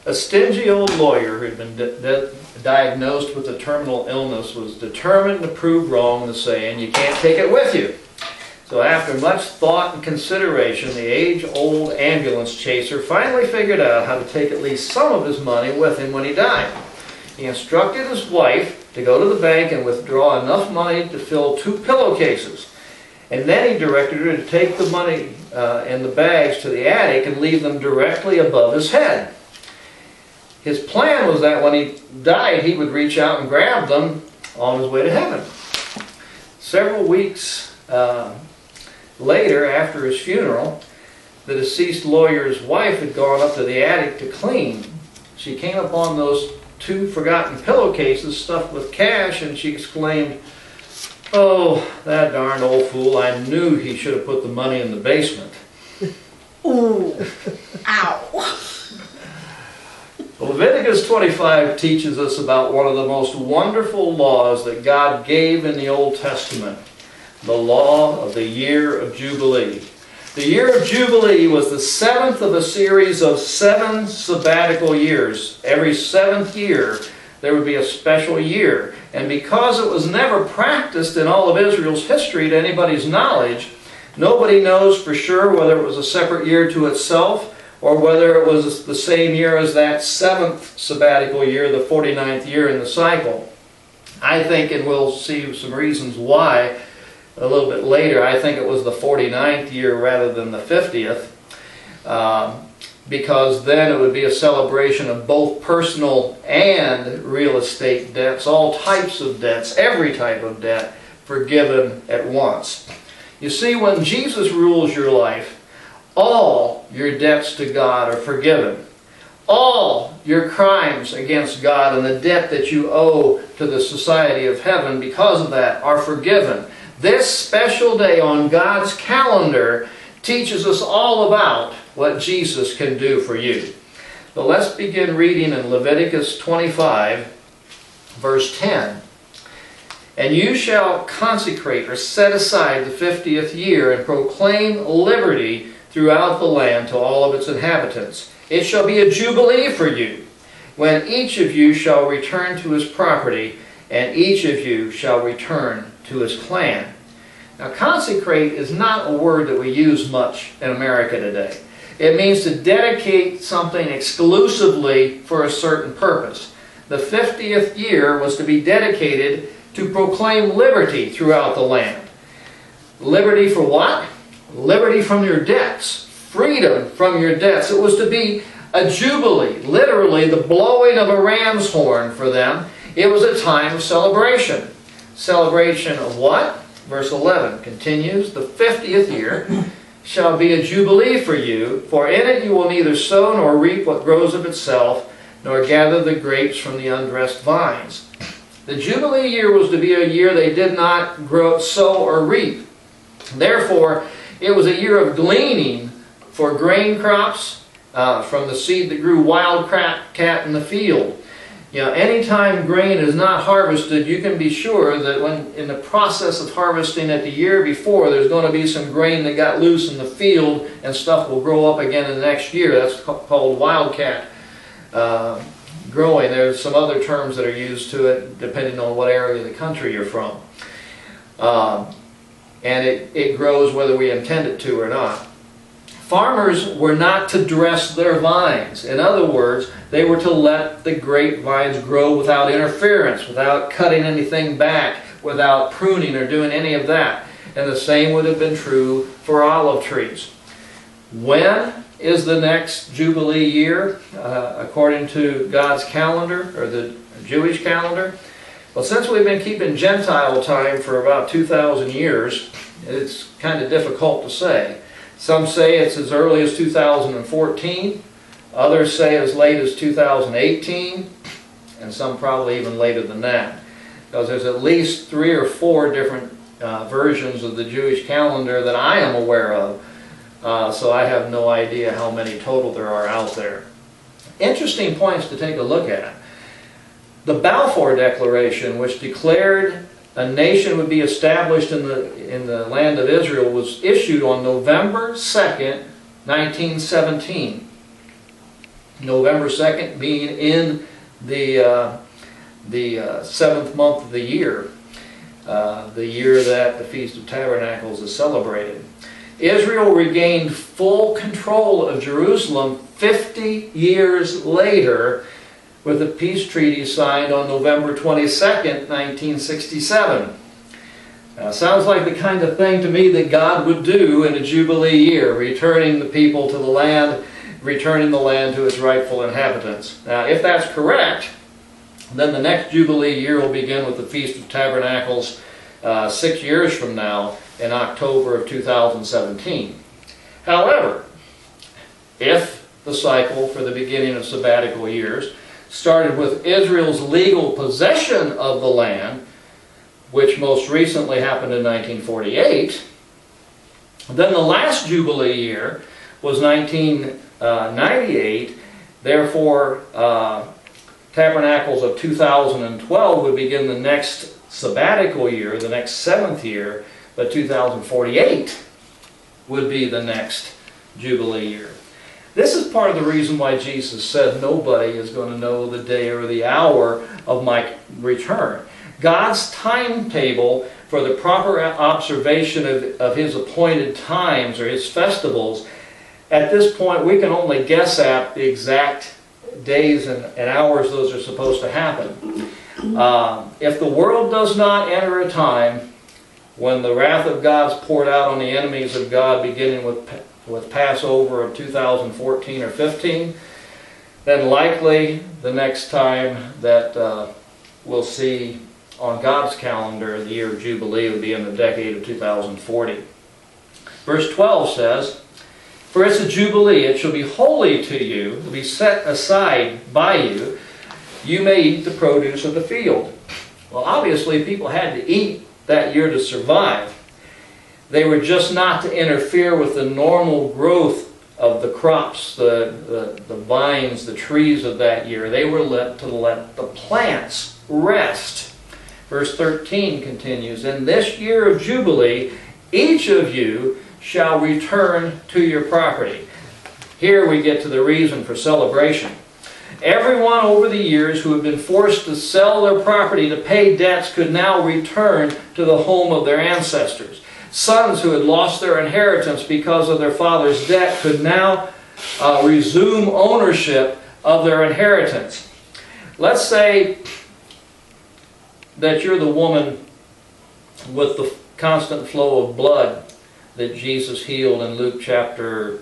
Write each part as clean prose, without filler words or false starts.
A stingy old lawyer who had been diagnosed with a terminal illness was determined to prove wrong the saying, "You can't take it with you." So after much thought and consideration, the age-old ambulance chaser finally figured out how to take at least some of his money with him when he died. He instructed his wife to go to the bank and withdraw enough money to fill 2 pillowcases. And then he directed her to take the money and the bags to the attic and leave them directly above his head. His plan was that when he died, he would reach out and grab them on his way to heaven. Several weeks later, after his funeral, the deceased lawyer's wife had gone up to the attic to clean. She came upon those 2 forgotten pillowcases stuffed with cash, and she exclaimed, "Oh, that darn old fool, I knew he should have put the money in the basement." Ooh, ow. Leviticus 25 teaches us about one of the most wonderful laws that God gave in the Old Testament, the law of the year of Jubilee. The year of Jubilee was the 7th of a series of 7 sabbatical years. Every 7th year there would be a special year. And because it was never practiced in all of Israel's history to anybody's knowledge, nobody knows for sure whether it was a separate year to itself or whether it was the same year as that 7th sabbatical year, the 49th year in the cycle. I think, and we'll see some reasons why a little bit later, I think it was the 49th year rather than the 50th, because then it would be a celebration of both personal and real estate debts, all types of debts, every type of debt, forgiven at once. You see, when Jesus rules your life, all your debts to God are forgiven. All your crimes against God and the debt that you owe to the society of heaven because of that are forgiven. This special day on God's calendar teaches us all about what Jesus can do for you. But let's begin reading in Leviticus 25, verse 10. "And you shall consecrate or set aside the 50th year and proclaim liberty throughout the land to all of its inhabitants. It shall be a jubilee for you, when each of you shall return to his property, and each of you shall return to his clan." Now, consecrate is not a word that we use much in America today. It means to dedicate something exclusively for a certain purpose. The 50th year was to be dedicated to proclaim liberty throughout the land. Liberty for what? Liberty from your debts. Freedom from your debts. It was to be a jubilee, literally the blowing of a ram's horn for them. It was a time of celebration. Celebration of what? Verse 11 continues, "The 50th year shall be a jubilee for you, for in it you will neither sow nor reap what grows of itself, nor gather the grapes from the undressed vines." The jubilee year was to be a year they did not sow or reap. Therefore, it was a year of gleaning for grain crops from the seed that grew wildcat in the field. You know, anytime grain is not harvested, you can be sure that when in the process of harvesting it the year before, there's going to be some grain that got loose in the field and stuff will grow up again in the next year. That's called wildcat growing. There's some other terms that are used to it depending on what area of the country you're from. And it grows whether we intend it to or not. Farmers were not to dress their vines. In other words, they were to let the grapevines grow without interference, without cutting anything back, without pruning or doing any of that. And the same would have been true for olive trees. When is the next Jubilee year, according to God's calendar, or the Jewish calendar? Well, since we've been keeping Gentile time for about 2,000 years, it's kind of difficult to say. Some say it's as early as 2014, others say as late as 2018, and some probably even later than that. Because there's at least 3 or 4 different versions of the Jewish calendar that I am aware of, so I have no idea how many total there are out there. Interesting points to take a look at. The Balfour Declaration, which declared a nation would be established in the land of Israel, was issued on November 2nd, 1917. November 2nd being in the 7th month of the year that the Feast of Tabernacles is celebrated. Israel regained full control of Jerusalem 50 years later with a peace treaty signed on November 22nd, 1967. Now, sounds like the kind of thing to me that God would do in a Jubilee year, returning the people to the land, returning the land to its rightful inhabitants. Now, if that's correct, then the next Jubilee year will begin with the Feast of Tabernacles 6 years from now in October of 2017. However, if the cycle for the beginning of sabbatical years started with Israel's legal possession of the land, which most recently happened in 1948, then the last Jubilee year was 1998. Therefore, Tabernacles of 2012 would begin the next sabbatical year, the next 7th year, but 2048 would be the next Jubilee year. This is part of the reason why Jesus said nobody is going to know the day or the hour of my return. God's timetable for the proper observation of His appointed times or His festivals, at this point we can only guess at the exact days and hours those are supposed to happen. If the world does not enter a time when the wrath of God is poured out on the enemies of God, beginning with Passover of 2014 or 15, then likely the next time that we'll see on God's calendar the year of Jubilee would be in the decade of 2040. Verse 12 says, "For it's a Jubilee, it shall be holy to you, it will be set aside by you. You may eat the produce of the field." Well, obviously people had to eat that year to survive. They were just not to interfere with the normal growth of the crops, the vines, the trees of that year. They were let the plants rest. Verse 13 continues, "In this year of Jubilee, each of you shall return to your property." Here we get to the reason for celebration. Everyone over the years who had been forced to sell their property to pay debts could now return to the home of their ancestors. Sons who had lost their inheritance because of their father's debt could now resume ownership of their inheritance. Let's say that you're the woman with the constant flow of blood that Jesus healed in Luke chapter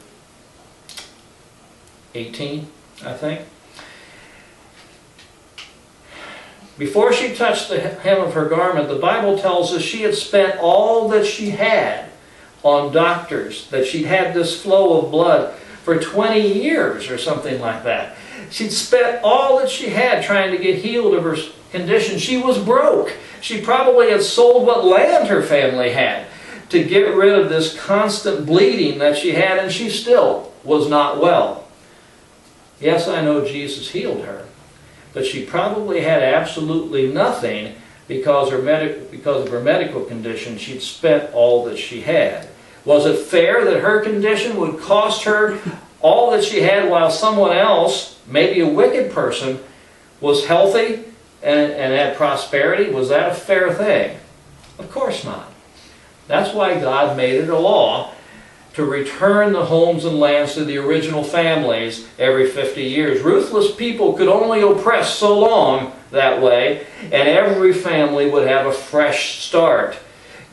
18, I think. Before she touched the hem of her garment, the Bible tells us she had spent all that she had on doctors, that she'd had this flow of blood for 20 years or something like that. She'd spent all that she had trying to get healed of her condition. She was broke. She probably had sold what land her family had to get rid of this constant bleeding that she had, and she still was not well. Yes, I know Jesus healed her, but she probably had absolutely nothing because of her medical condition. She'd spent all that she had. Was it fair that her condition would cost her all that she had while someone else, maybe a wicked person, was healthy and had prosperity? Was that a fair thing? Of course not. That's why God made it a law to return the homes and lands to the original families every 50 years. Ruthless people could only oppress so long that way, and every family would have a fresh start.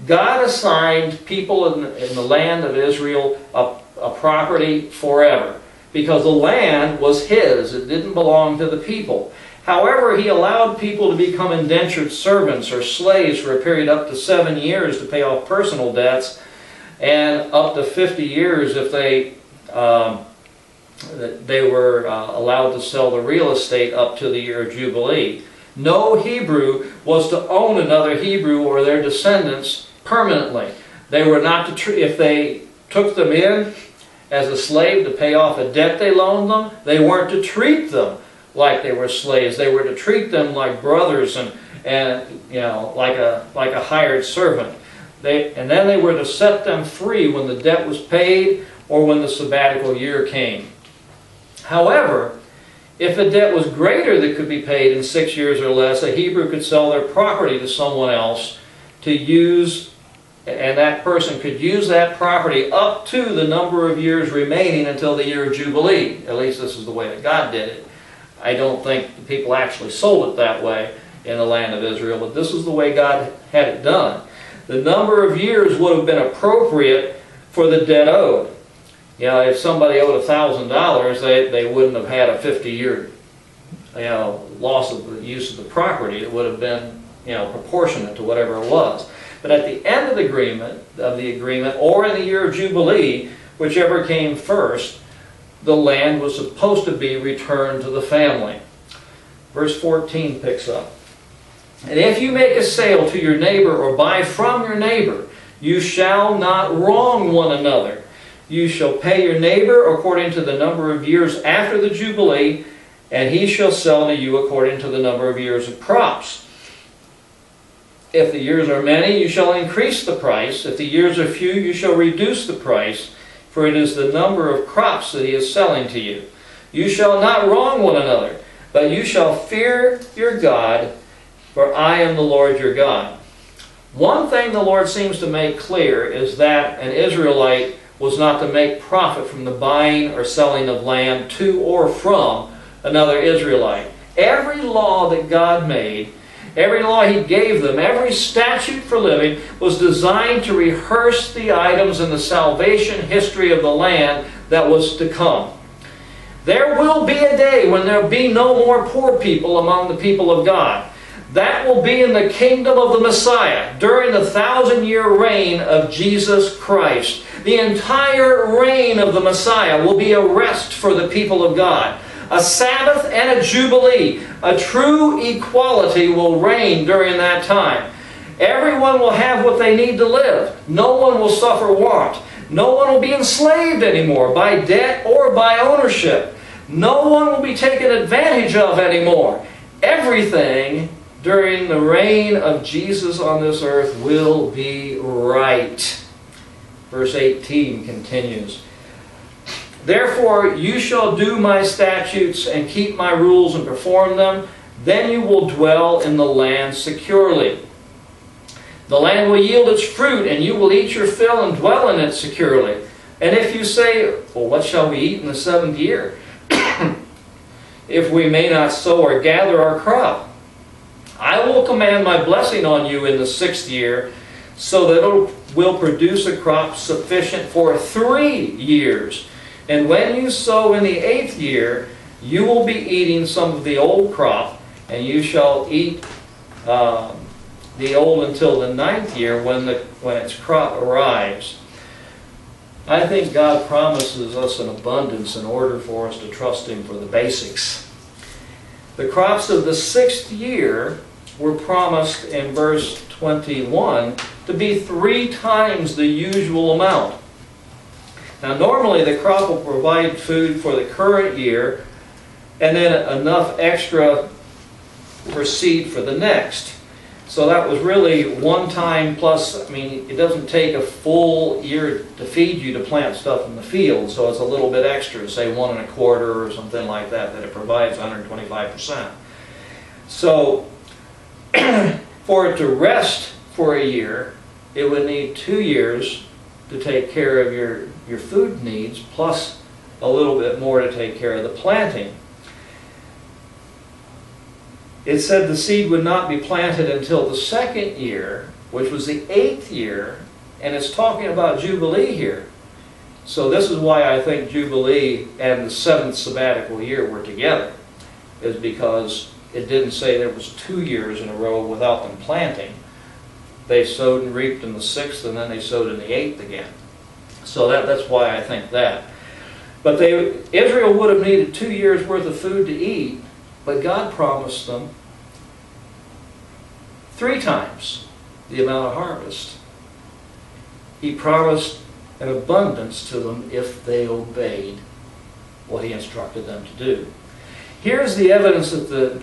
God assigned people in the land of Israel a property forever, because the land was His. It didn't belong to the people. However, He allowed people to become indentured servants or slaves for a period up to 7 years to pay off personal debts, and up to 50 years if they were allowed to sell the real estate up to the year of Jubilee. No Hebrew was to own another Hebrew or their descendants permanently. They were not to if they took them in as a slave to pay off a debt they loaned them, they weren't to treat them like they were slaves. They were to treat them like brothers and you know, like a hired servant. And then they were to set them free when the debt was paid or when the sabbatical year came. However, If a debt was greater that could be paid in 6 years or less, a Hebrew could sell their property to someone else to use, and that person could use that property up to the number of years remaining until the year of Jubilee. At least this is the way that God did it. I don't think the people actually sold it that way in the land of Israel, but this is the way God had it done. The number of years would have been appropriate for the debt owed. You know, if somebody owed $1,000, they wouldn't have had a 50-year, loss of the use of the property. It would have been, proportionate to whatever it was. But at the end of the agreement, or in the year of Jubilee, whichever came first, the land was supposed to be returned to the family. Verse 14 picks up. And if you make a sale to your neighbor or buy from your neighbor, you shall not wrong one another. You shall pay your neighbor according to the number of years after the Jubilee, and he shall sell to you according to the number of years of crops. If the years are many, you shall increase the price. If the years are few, you shall reduce the price, for it is the number of crops that he is selling to you. You shall not wrong one another, but you shall fear your God, for I am the Lord your God. One thing the Lord seems to make clear is that an Israelite was not to make profit from the buying or selling of land to or from another Israelite. Every law that God made, every law He gave them, every statute for living was designed to rehearse the items in the salvation history of the land that was to come. There will be a day when there will be no more poor people among the people of God. That will be in the kingdom of the Messiah during the 1,000-year reign of Jesus Christ. The entire reign of the Messiah will be a rest for the people of God. A Sabbath and a Jubilee, a true equality will reign during that time. Everyone will have what they need to live. No one will suffer want. No one will be enslaved anymore by debt or by ownership. No one will be taken advantage of anymore. Everything during the reign of Jesus on this earth will be right. Verse 18 continues. Therefore you shall do my statutes and keep my rules and perform them. Then you will dwell in the land securely. The land will yield its fruit, and you will eat your fill and dwell in it securely. And if you say, well, what shall we eat in the 7th year? If we may not sow or gather our crop, I will command my blessing on you in the 6th year, so that it will produce a crop sufficient for 3 years. And when you sow in the 8th year, you will be eating some of the old crop, and you shall eat the old until the 9th year when its crop arrives. I think God promises us an abundance in order for us to trust Him for the basics. The crops of the 6th year were promised in verse 21 to be 3 times the usual amount. Now normally the crop will provide food for the current year and then enough extra for seed for the next. So that was really one time plus, it doesn't take a full year to feed you to plant stuff in the field, so it's a little bit extra, say 1 1/4 or something like that it provides 125%. So for it to rest for a year, it would need 2 years to take care of your food needs, plus a little bit more to take care of the planting. It said the seed would not be planted until the 2nd year, which was the 8th year, and it's talking about Jubilee here. So this is why I think Jubilee and the 7th sabbatical year were together, is because it didn't say there was 2 years in a row without them planting. They sowed and reaped in the 6th, and then they sowed in the 8th again. So that's why I think that. But Israel would have needed 2 years worth of food to eat, but God promised them 3 times the amount of harvest. He promised an abundance to them if they obeyed what He instructed them to do. Here's the evidence that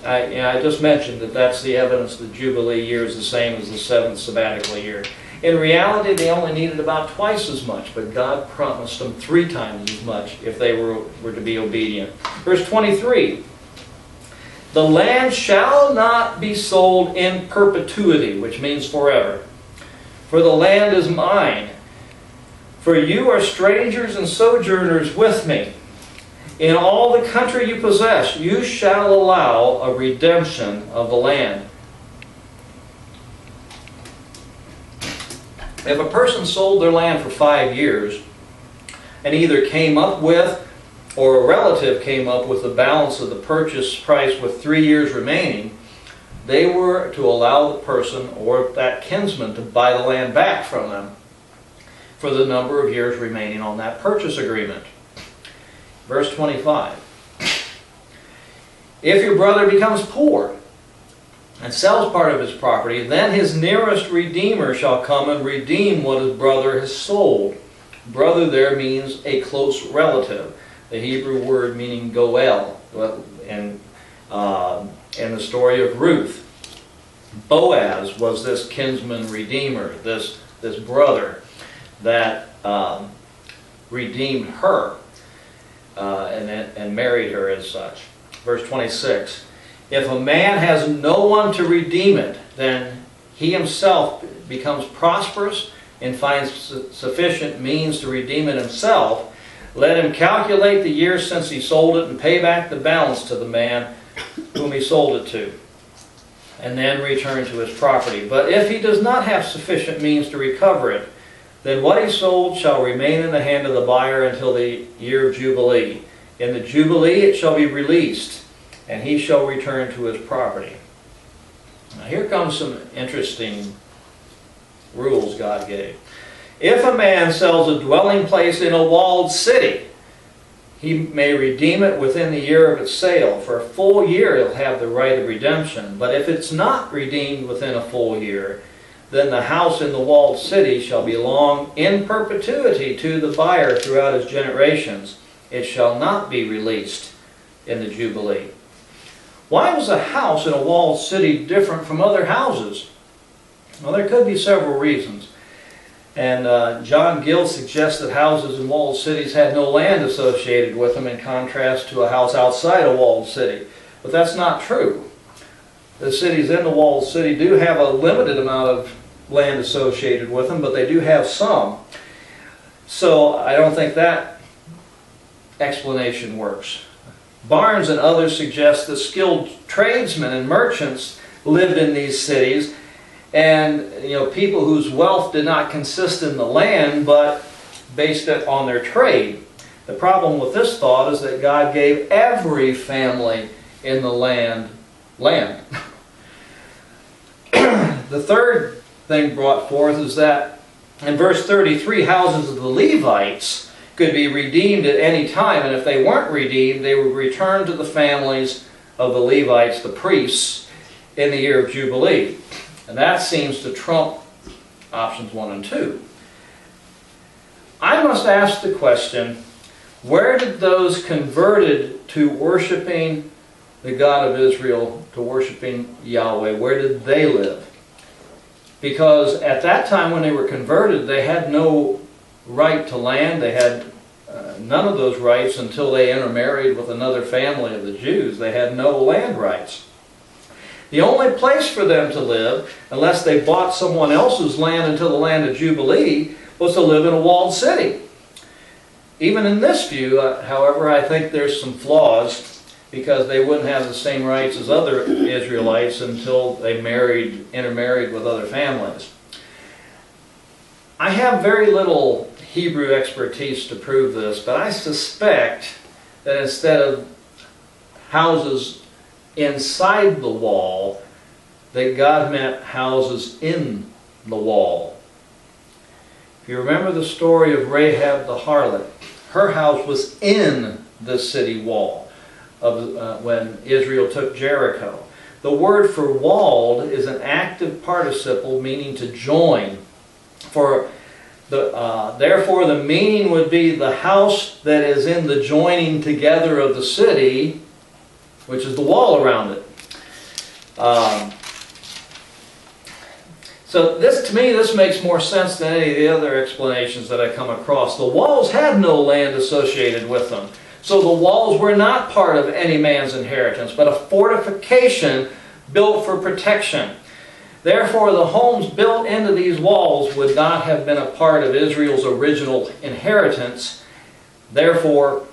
I just mentioned, that's the evidence that Jubilee year is the same as the 7th sabbatical year. In reality, they only needed about twice as much, but God promised them 3 times as much if they were to be obedient. Verse 23, the land shall not be sold in perpetuity, which means forever. For the land is mine. For you are strangers and sojourners with me. In all the country you possess, you shall allow a redemption of the land. If a person sold their land for 5 years and either came up with, or a relative came up with the balance of the purchase price with 3 years remaining, they were to allow the person or that kinsman to buy the land back from them for the number of years remaining on that purchase agreement. Verse 25. If your brother becomes poor and sells part of his property, then his nearest redeemer shall come and redeem what his brother has sold. Brother there means a close relative. The Hebrew word meaning goel. And in the story of Ruth, Boaz was this kinsman redeemer, this brother that redeemed her and married her as such. Verse 26. If a man has no one to redeem it, then he himself becomes prosperous and finds sufficient means to redeem it himself. Let him calculate the years since he sold it and pay back the balance to the man whom he sold it to, and then return to his property. But if he does not have sufficient means to recover it, then what he sold shall remain in the hand of the buyer until the year of Jubilee. In the Jubilee it shall be released, and he shall return to his property. Now here comes some interesting rules God gave. If a man sells a dwelling place in a walled city, he may redeem it within the year of its sale. For a full year he'll have the right of redemption. But if it's not redeemed within a full year, then the house in the walled city shall belong in perpetuity to the buyer throughout his generations. It shall not be released in the Jubilee. Why was a house in a walled city different from other houses? Well, there could be several reasons. And John Gill suggests that houses in walled cities had no land associated with them in contrast to a house outside a walled city. But that's not true. The cities in the walled city do have a limited amount of land associated with them, but they do have some. So I don't think that explanation works. Barnes and others suggest that skilled tradesmen and merchants lived in these cities, and people whose wealth did not consist in the land but based it on their trade. The problem with this thought is that God gave every family in the land. The third thing brought forth is that in verse 33, houses of the Levites could be redeemed at any time, and if they weren't redeemed, they would return to the families of the Levites, the priests, in the year of Jubilee. And that seems to trump options 1 and 2. I must ask the question, where did those converted to worshiping the God of Israel, to worshiping Yahweh, where did they live? Because at that time when they were converted, they had no right to land. They had none of those rights until they intermarried with another family of the Jews. They had no land rights. The only place for them to live, unless they bought someone else's land until the land of Jubilee, was to live in a walled city. Even in this view, however, I think there's some flaws, because they wouldn't have the same rights as other Israelites until they intermarried with other families. I have very little Hebrew expertise to prove this, but I suspect that instead of houses inside the wall, that God meant houses in the wall. If you remember the story of Rahab the harlot, her house was in the city wall when Israel took Jericho. The word for walled is an active participle meaning to join. Therefore, the meaning would be the house that is in the joining together of the city, which is the wall around it. So to me, this makes more sense than any of the other explanations that I come across. The walls had no land associated with them. So the walls were not part of any man's inheritance, but a fortification built for protection. Therefore, the homes built into these walls would not have been a part of Israel's original inheritance. Therefore,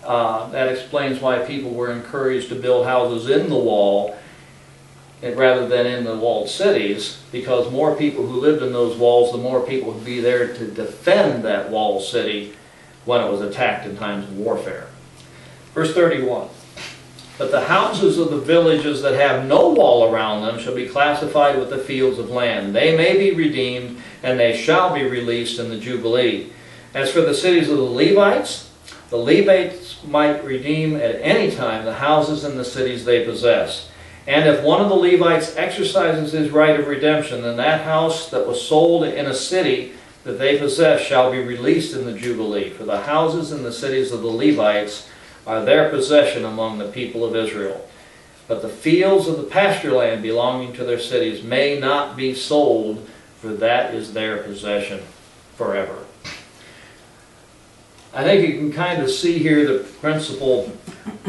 that explains why people were encouraged to build houses in the wall rather than in the walled cities, because more people who lived in those walls, the more people would be there to defend that walled city when it was attacked in times of warfare. Verse 31. But the houses of the villages that have no wall around them shall be classified with the fields of land. They may be redeemed, and they shall be released in the Jubilee. As for the cities of the Levites might redeem at any time the houses and the cities they possess. And if one of the Levites exercises his right of redemption, then that house that was sold in a city that they possess shall be released in the Jubilee. For the houses and the cities of the Levites are their possession among the people of Israel. But the fields of the pasture land belonging to their cities may not be sold, for that is their possession forever. I think you can kind of see here the principle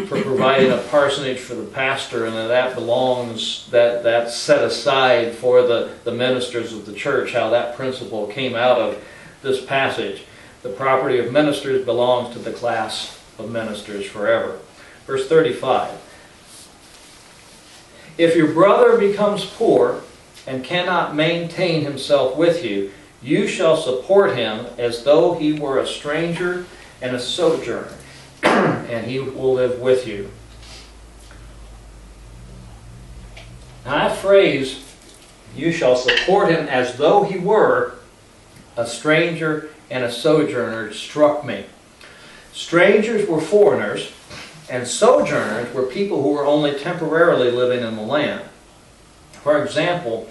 for providing a parsonage for the pastor, and that belongs, that's set aside for the ministers of the church, how that principle came out of this passage. The property of ministers belongs to the class of ministers forever. Verse 35. If your brother becomes poor and cannot maintain himself with you, you shall support him as though he were a stranger and a sojourner, and he will live with you. Now that phrase, you shall support him as though he were a stranger and a sojourner, struck me. Strangers were foreigners, and sojourners were people who were only temporarily living in the land. For example,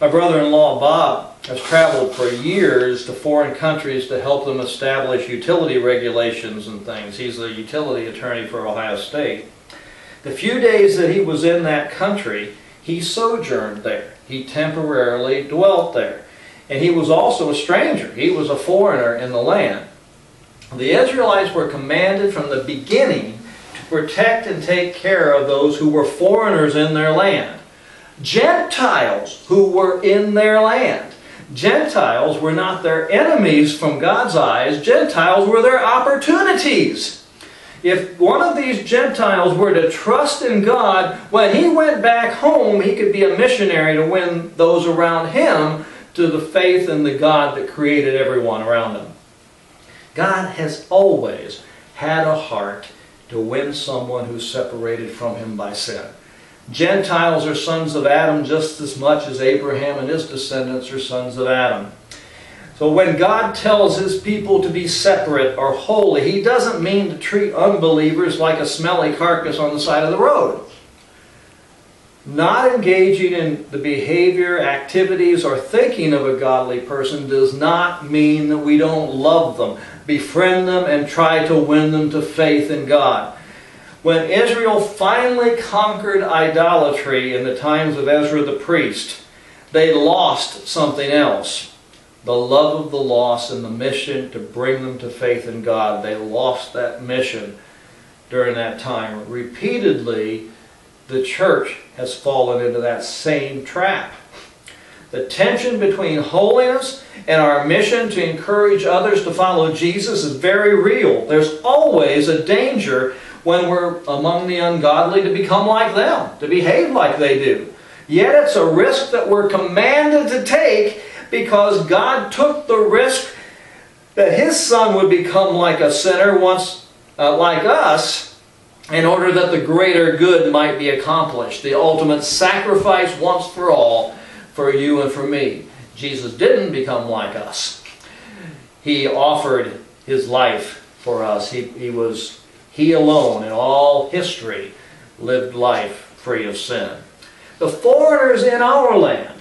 my brother-in-law Bob has traveled for years to foreign countries to help them establish utility regulations and things. He's a utility attorney for Ohio State. The few days that he was in that country, he sojourned there. He temporarily dwelt there. And he was also a stranger. He was a foreigner in the land. The Israelites were commanded from the beginning to protect and take care of those who were foreigners in their land. Gentiles who were in their land. Gentiles were not their enemies from God's eyes. Gentiles were their opportunities. If one of these Gentiles were to trust in God, when he went back home, he could be a missionary to win those around him to the faith in the God that created everyone around him. God has always had a heart to win someone who's separated from him by sin. Gentiles are sons of Adam just as much as Abraham and his descendants are sons of Adam. So when God tells his people to be separate or holy, he doesn't mean to treat unbelievers like a smelly carcass on the side of the road. Not engaging in the behavior, activities, or thinking of a godly person does not mean that we don't love them, befriend them, and try to win them to faith in God. When Israel finally conquered idolatry in the times of Ezra the priest, they lost something else. The love of the lost and the mission to bring them to faith in God. They lost that mission during that time. Repeatedly, the church has fallen into that same trap. The tension between holiness and our mission to encourage others to follow Jesus is very real. There's always a danger when we're among the ungodly to become like them, to behave like they do. Yet it's a risk that we're commanded to take because God took the risk that His Son would become like a sinner once, like us, in order that the greater good might be accomplished. The ultimate sacrifice once for all for you and for me. Jesus didn't become like us. He offered His life for us. He alone in all history lived life free of sin. The foreigners in our land,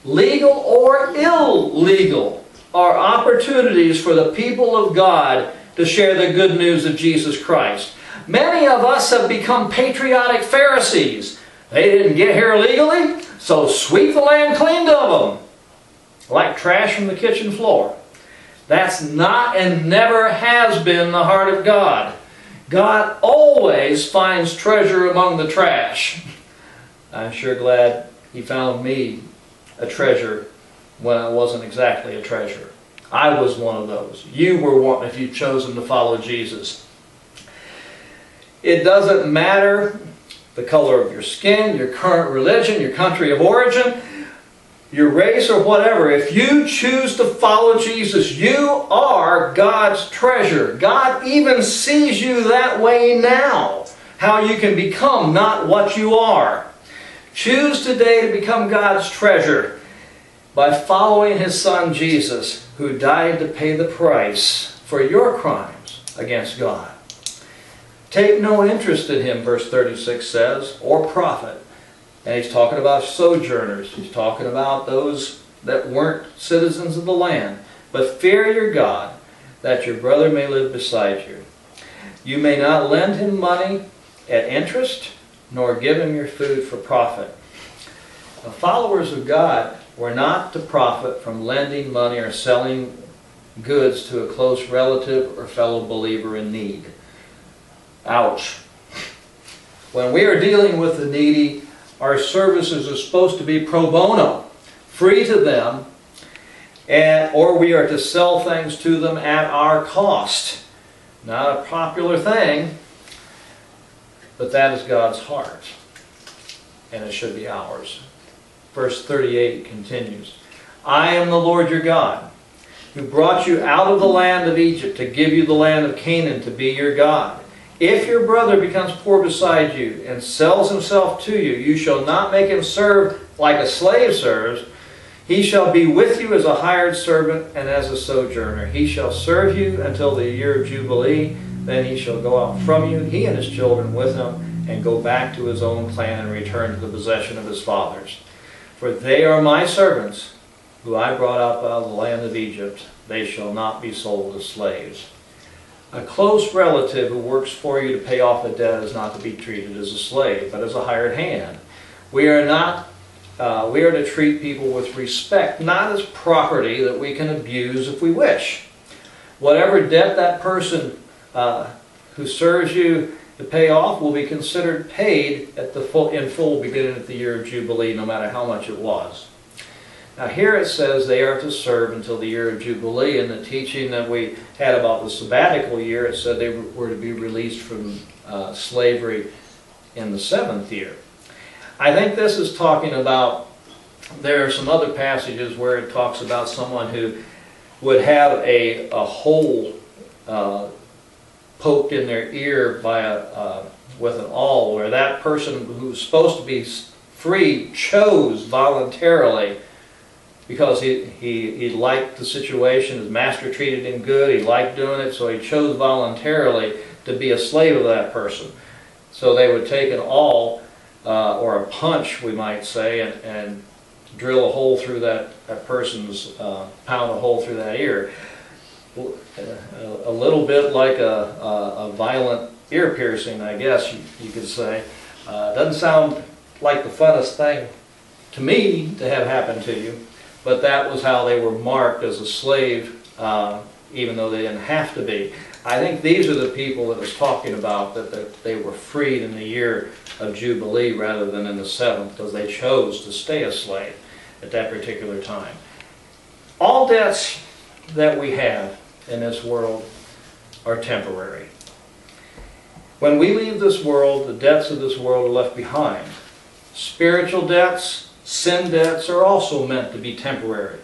legal or illegal, are opportunities for the people of God to share the good news of Jesus Christ. Many of us have become patriotic Pharisees. They didn't get here illegally, so sweep the land clean of them, like trash from the kitchen floor. That's not and never has been the heart of God. God always finds treasure among the trash. I'm sure glad He found me a treasure when I wasn't exactly a treasure. I was one of those. You were one if you've chosen to follow Jesus. It doesn't matter the color of your skin, your current religion, your country of origin, your race, or whatever. If you choose to follow Jesus, you are God's treasure. God even sees you that way now. How you can become not what you are. Choose today to become God's treasure by following His Son Jesus, who died to pay the price for your crimes against God. Take no interest in Him, verse 36 says, or profit. And He's talking about sojourners. He's talking about those that weren't citizens of the land. But fear your God, that your brother may live beside you. You may not lend him money at interest, nor give him your food for profit. The followers of God were not to profit from lending money or selling goods to a close relative or fellow believer in need. Ouch. When we are dealing with the needy, our services are supposed to be pro bono, free to them, or we are to sell things to them at our cost. Not a popular thing, but that is God's heart, and it should be ours. Verse 38 continues, I am the Lord your God, who brought you out of the land of Egypt to give you the land of Canaan to be your God. If your brother becomes poor beside you and sells himself to you, you shall not make him serve like a slave serves. He shall be with you as a hired servant and as a sojourner. He shall serve you until the year of Jubilee. Then he shall go out from you, he and his children with him, and go back to his own clan and return to the possession of his fathers. For they are my servants, who I brought out of the land of Egypt. They shall not be sold as slaves. A close relative who works for you to pay off a debt is not to be treated as a slave, but as a hired hand. We are to treat people with respect, not as property that we can abuse if we wish. Whatever debt that person who serves you to pay off will be considered paid in full beginning at the year of Jubilee, no matter how much it was. Now here it says they are to serve until the year of Jubilee. In the teaching that we had about the sabbatical year, it said they were to be released from slavery in the 7th year. I think this is talking about, there are some other passages where it talks about someone who would have a hole poked in their ear by with an awl, where that person who was supposed to be free chose voluntarily, because he liked the situation, his master treated him good, he liked doing it, so he chose voluntarily to be a slave of that person. So they would take an awl, or a punch we might say, and drill a hole through that person's, pound a hole through that ear. A little bit like a violent ear piercing, I guess you could say. Doesn't sound like the funnest thing to me to have happen to you. But that was how they were marked as a slave, even though they didn't have to be. I think these are the people that it's talking about, that they were freed in the year of Jubilee rather than in the 7th, because they chose to stay a slave at that particular time. All debts that we have in this world are temporary. When we leave this world, the debts of this world are left behind. Spiritual debts, sin debts are also meant to be temporary.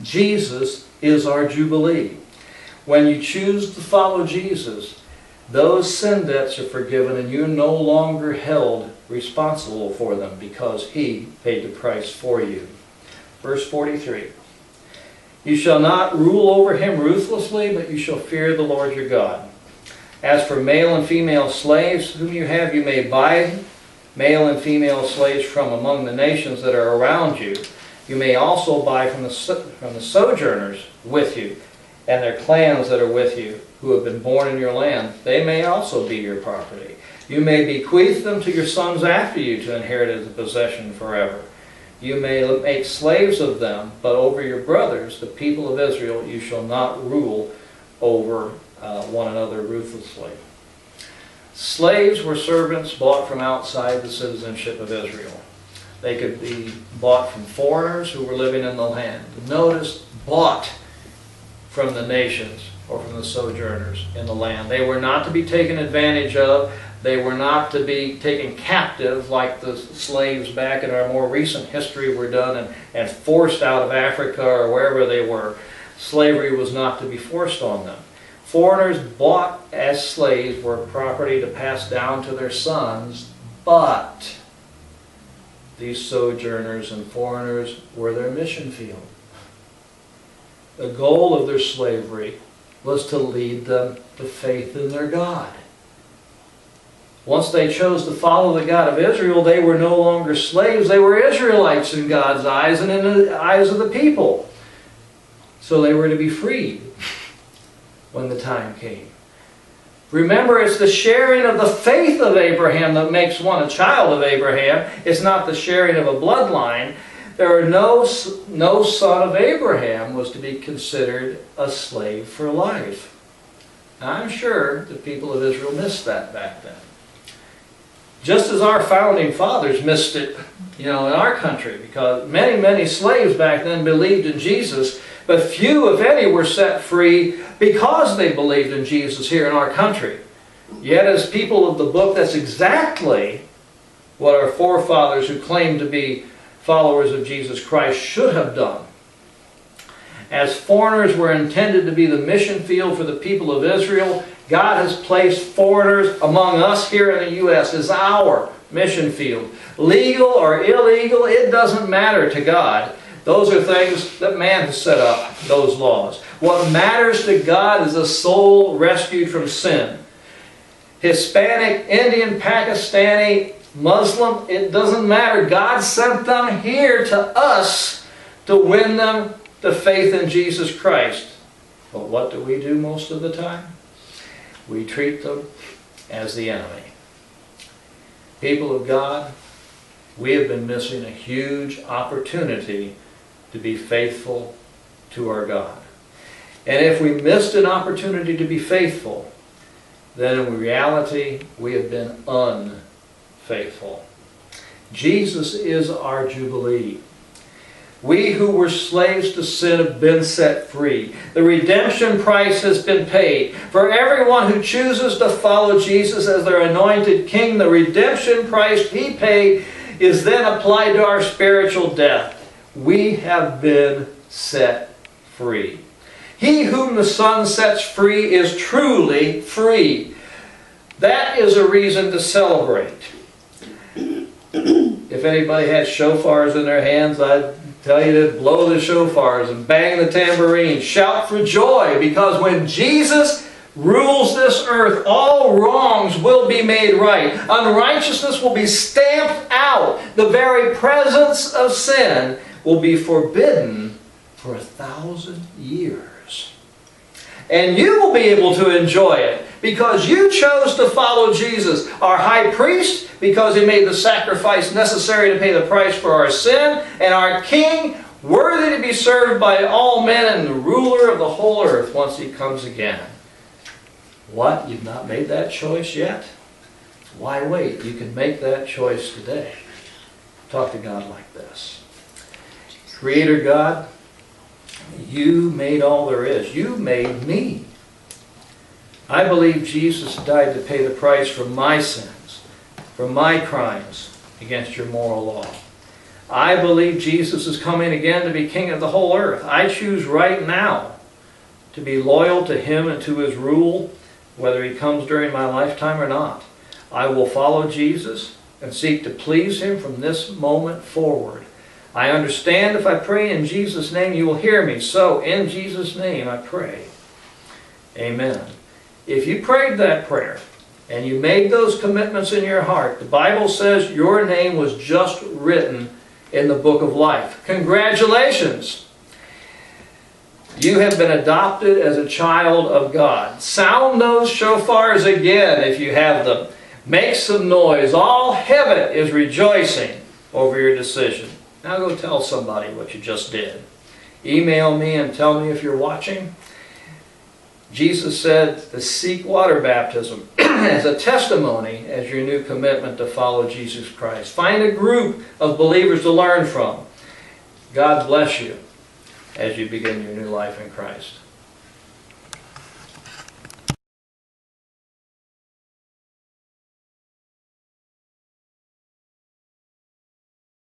Jesus is our Jubilee. When you choose to follow Jesus, those sin debts are forgiven and you're no longer held responsible for them because He paid the price for you. Verse 43. You shall not rule over him ruthlessly, but you shall fear the Lord your God. As for male and female slaves whom you have, you may buy male and female slaves from among the nations that are around you. You may also buy from the sojourners with you, and their clans that are with you, who have been born in your land. They may also be your property. You may bequeath them to your sons after you to inherit as a possession forever. You may make slaves of them, but over your brothers, the people of Israel, you shall not rule over one another ruthlessly. Slaves were servants bought from outside the citizenship of Israel. They could be bought from foreigners who were living in the land. Notice, bought from the nations or from the sojourners in the land. They were not to be taken advantage of. They were not to be taken captive like the slaves back in our more recent history were done and forced out of Africa or wherever they were. Slavery was not to be forced on them. Foreigners bought as slaves were property to pass down to their sons, but these sojourners and foreigners were their mission field. The goal of their slavery was to lead them to faith in their God. Once they chose to follow the God of Israel, they were no longer slaves. They were Israelites in God's eyes and in the eyes of the people. So they were to be freed when the time came. Remember, it's the sharing of the faith of Abraham that makes one a child of Abraham. It's not the sharing of a bloodline. There are no son of Abraham was to be considered a slave for life. Now, I'm sure the people of Israel missed that back then. Just as our founding fathers missed it, in our country, because many slaves back then believed in Jesus, but few, if any, were set free because they believed in Jesus here in our country. Yet as people of the book, that's exactly what our forefathers who claimed to be followers of Jesus Christ should have done. As foreigners were intended to be the mission field for the people of Israel, God has placed foreigners among us here in the U.S. as our mission field. Legal or illegal, it doesn't matter to God. Those are things that man has set up, those laws. What matters to God is a soul rescued from sin. Hispanic, Indian, Pakistani, Muslim, it doesn't matter. God sent them here to us to win them to faith in Jesus Christ. But what do we do most of the time? We treat them as the enemy. People of God, we have been missing a huge opportunity to be faithful to our God. And if we missed an opportunity to be faithful, then in reality we have been unfaithful. Jesus is our Jubilee. We who were slaves to sin have been set free. The redemption price has been paid. For everyone who chooses to follow Jesus as their anointed King, the redemption price He paid is then applied to our spiritual death. We have been set free. He whom the Son sets free is truly free. That is a reason to celebrate. If anybody has shofars in their hands, I'd tell you to blow the shofars and bang the tambourine. Shout for joy, because when Jesus rules this earth, all wrongs will be made right. Unrighteousness will be stamped out. The very presence of sin will be forbidden for 1,000 years. And you will be able to enjoy it because you chose to follow Jesus, our high priest, because He made the sacrifice necessary to pay the price for our sin, and our King, worthy to be served by all men and the ruler of the whole earth once He comes again. What? You've not made that choice yet? Why wait? You can make that choice today. Talk to God like this. Creator God, You made all there is. You made me. I believe Jesus died to pay the price for my sins, for my crimes against Your moral law. I believe Jesus is coming again to be King of the whole earth. I choose right now to be loyal to Him and to His rule, whether He comes during my lifetime or not. I will follow Jesus and seek to please Him from this moment forward. I understand if I pray in Jesus' name, You will hear me. So, in Jesus' name, I pray. Amen. If you prayed that prayer and you made those commitments in your heart, the Bible says your name was just written in the book of life. Congratulations! You have been adopted as a child of God. Sound those shofars again if you have them. Make some noise. All heaven is rejoicing over your decision. Now go tell somebody what you just did. Email me and tell me if you're watching. Jesus said to seek water baptism as a testimony as your new commitment to follow Jesus Christ. Find a group of believers to learn from. God bless you as you begin your new life in Christ.